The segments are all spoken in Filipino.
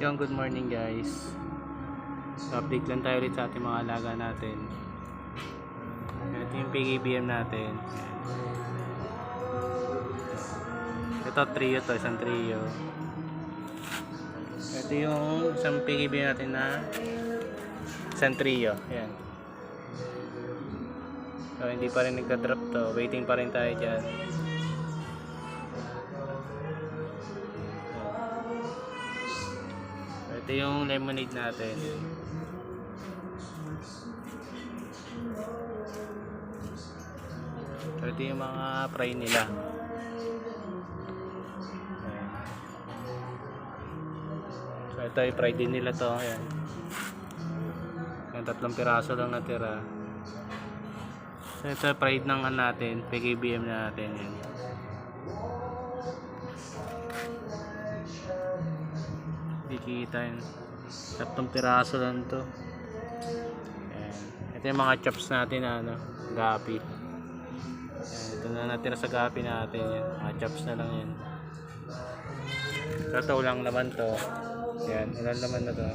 Yung good morning guys. So, update lang tayo ulit sa ating mga alaga natin. Ito yung PKBM natin. Ito trio to, isang trio. Ito yung isang PKBM natin na isang trio. Ayan. So hindi pa rin nagka-drop to. Waiting pa rin tayo dyan. Ito yung lemonade natin. So ito yung mga fry nila. Ayan. So ito yung fry din nila to. Ayan. Yung 3 piraso lang natira. So ito yung fried ng natin, PKBM natin. Ayan. Dikita yun. 3 piraso lang to. Ayan. Ito yung mga chops natin na gapi. Ayan. Ito na natira sa gapi natin yan. Mga chops na lang yan. Ito lang naman to. Ayan. Walang laman na to.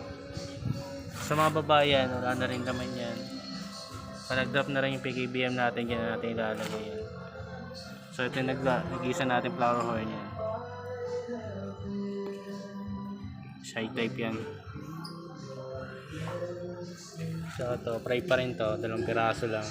Sa mga babayan, wala na rin naman yan. Nag-drop na rin yung PKBM natin. Yan na natin ilalagay yan. So ito yung nag-isa natin flower horn yan. Side type yan. So ito, fry pa rin to, 2 piraso lang.